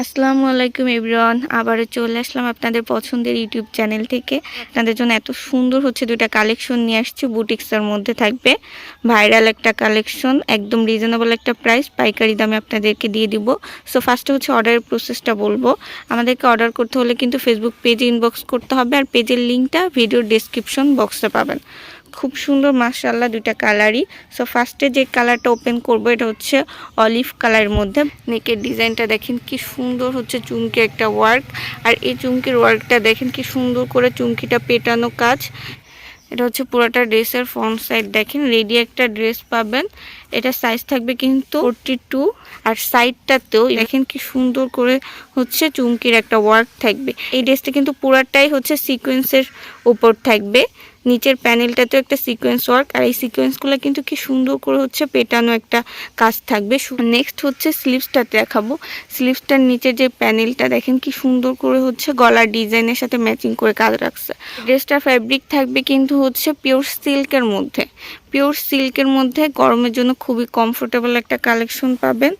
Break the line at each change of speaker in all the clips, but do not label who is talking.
আসসালামু আলাইকুম এভরিওয়ান, আবারও চলে আসলাম আপনাদের পছন্দের ইউটিউব চ্যানেল থেকে। আপনাদের জন্য এত সুন্দর দুইটা কালেকশন নিয়ে আসছি। বুটিক্সের মধ্যে থাকবে ভাইরাল একটা কালেকশন, একদম রিজনেবল একটা প্রাইস, পাইকারি দামে আপনাদেরকে দিয়ে দিব। সো ফার্স্টে অর্ডারের প্রসেসটা বলবো। আমাদেরকে অর্ডার করতে হলে কিন্তু ফেসবুক পেজে ইনবক্স করতে হবে, আর পেজের লিঙ্কটা ভিডিওর ডেসক্রিপশন বক্সে পাবেন। খুব সুন্দর মাশাআল্লাহ দুইটা কালারই। সো ফার্স্টে যে কালারটা ওপেন করব এটা হচ্ছে অলিভ কালারের মধ্যে। নেকের ডিজাইনটা দেখেন কি সুন্দর, চুমকি একটা ওয়ার্ক, আর এই চুমকির ওয়ার্কটা দেখেন কি সুন্দর করে চুমকিটা পেটানো কাজ। এটা হচ্ছে পুরোটা ড্রেসের ফ্রন্ট সাইড, দেখেন রেডি একটা ড্রেস পাবেন। এটা সাইজ থাকবে কিন্তু 42, আর সাইডটাতেও দেখেন কি সুন্দর করে চুমকির একটা ওয়ার্ক থাকবে। এই ড্রেসটা কিন্তু পুরাটাই সিকোয়েন্সের উপর থাকবে। নিচের প্যানেলটাতেও একটা সিকোয়েন্স ওয়ার্ক, আর এই সিকোয়েন্সগুলো কিন্তু কি সুন্দর করে পেটানো একটা কাজ থাকবে। নেক্সট স্লিভসটাতে দেখাবো। স্লিভসটার নিচে যে প্যানেলটা দেখেন কি সুন্দর করে গলার ডিজাইনের সাথে ম্যাচিং করে কাজ রাখছে। ড্রেসটার ফ্যাব্রিক থাকবে কিন্তু পিওর সিল্কের মধ্যে। পিওর সিল্কের মধ্যে গরমের জন্য খুবই কমফোর্টেবল একটা কালেকশন পাবেন।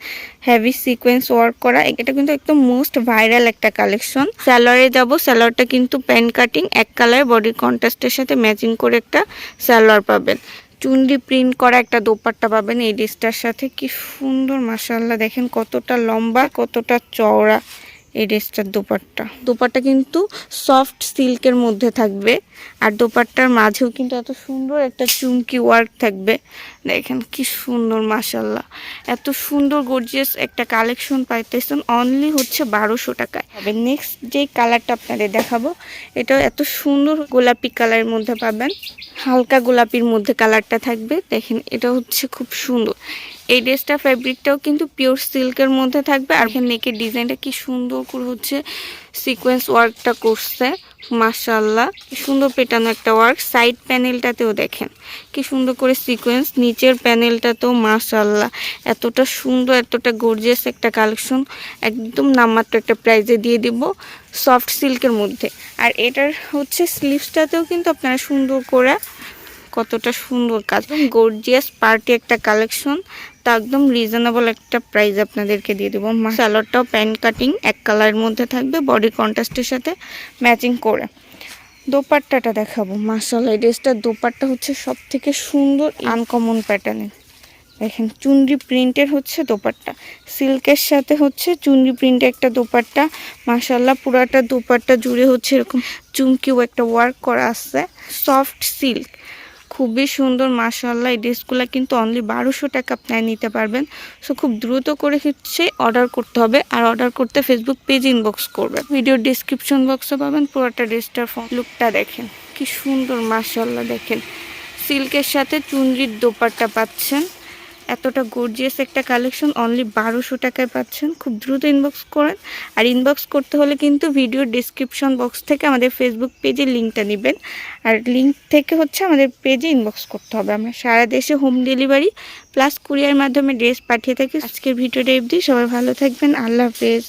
হেভি সিকোয়েন্স ওয়ার্ক করা, এটা কিন্তু একদম মোস্ট ভাইরাল একটা কালেকশন। স্যালোয়ারে যাব। স্যালোয়ারটা কিন্তু প্যান্ট কাটিং, এক কালার, বডির কন্ট্রাস্টের সাথে ম্যাচিং করে একটা স্যালোয়ার পাবেন। চুনরি প্রিন্ট করা একটা দোপাট্টা পাবেন এই ড্রেসটার সাথে। কি সুন্দর মাশাআল্লাহ, দেখেন কতটা লম্বা, কতটা চওড়া এই ড্রেসটার দোপাট্টা কিন্তু সফট সিল্কের মধ্যে থাকবে, আর দোপাট্টার মাঝেও কিন্তু এত সুন্দর একটা চুমকি ওয়ার্ক থাকবে। দেখেন কি সুন্দর মাশাআল্লাহ, এত সুন্দর গর্জিয়াস একটা কালেকশন পাইতেছেন অনলি 1200 টাকায়। তবে নেক্সট যে কালারটা আপনাদের দেখাবো, এটা এত সুন্দর গোলাপি কালারের মধ্যে পাবেন। হালকা গোলাপির মধ্যে কালারটা থাকবে, দেখেন এটা খুব সুন্দর। এই ড্রেসটা ফ্যাব্রিকটাও কিন্তু পিওর সিল্কের মধ্যে থাকবে, আর নেকের ডিজাইনটা কি সুন্দর করে সিকোয়েন্স ওয়ার্কটা করছে মাশাআল্লাহ। কি সুন্দর পেটানো একটা ওয়ার্ক। সাইড প্যানেলটাতেও দেখেন কি সুন্দর করে সিকোয়েন্স, নিচের প্যানেলটাতেও মাশাআল্লাহ। এতটা সুন্দর, এতটা গর্জিয়াস একটা কালেকশন, একদম নামমাত্র একটা প্রাইজে দিয়ে দিব, সফট সিল্কের মধ্যে। আর এটার স্লিভসটাতেও কিন্তু আপনারা সুন্দর করে, কতটা সুন্দর কাজ, গর্জিয়াস পার্টি একটা কালেকশন, তা একদম রিজনেবল একটা প্রাইস আপনাদেরকে দিয়ে দেবো। সালোয়ারটাও প্যান্ট কাটিং, এক কালারের মধ্যে থাকবে, বডি কন্ট্রাস্টের সাথে ম্যাচিং করে। দোপাট্টাটা দেখাবো। মাশাআল্লাহ, এই ড্রেসটার দোপাট্টা সব থেকে সুন্দর, আনকমন প্যাটার্নের। দেখেন চুনরি প্রিন্টের দোপাট্টা, সিল্কের সাথে চুনরি প্রিন্টের একটা দোপাট্টা। মাশাআল্লাহ, পুরাটা দোপাট্টা জুড়ে এরকম চুমকিও একটা ওয়ার্ক করা আছে, সফট সিল্ক, খুবই সুন্দর মাশাআল্লাহ। এই ড্রেসগুলো কিন্তু অনলি 1200 টাকা আপনারা নিতে পারবেন। সো খুব দ্রুত করে অর্ডার করতে হবে, আর অর্ডার করতে ফেসবুক পেজ ইনবক্স করবেন। ভিডিওর ডিসক্রিপশন বক্সে পাবেন পুরোটা ড্রেসটার লুকটা দেখেন কি সুন্দর মাশাআল্লাহ। দেখেন সিল্কের সাথে চুনরির দোপাট্টা পাচ্ছেন, এতটা গর্জিয়াস একটা কালেকশন অনলি 1200 টাকায় পাচ্ছেন। খুব দ্রুত ইনবক্স করেন, আর ইনবক্স করতে হলে কিন্তু ভিডিওর ডিসক্রিপশন বক্স থেকে আমাদের ফেসবুক পেজের লিঙ্কটা নেবেন, আর লিঙ্ক থেকে আমাদের পেজে ইনবক্স করতে হবে। আমরা সারা দেশে হোম ডেলিভারি প্লাস কুরিয়ার মাধ্যমে ড্রেস পাঠিয়ে থাকি। আজকের ভিডিওটা অবধি, সবাই ভালো থাকবেন, আল্লাহ হাফেজ।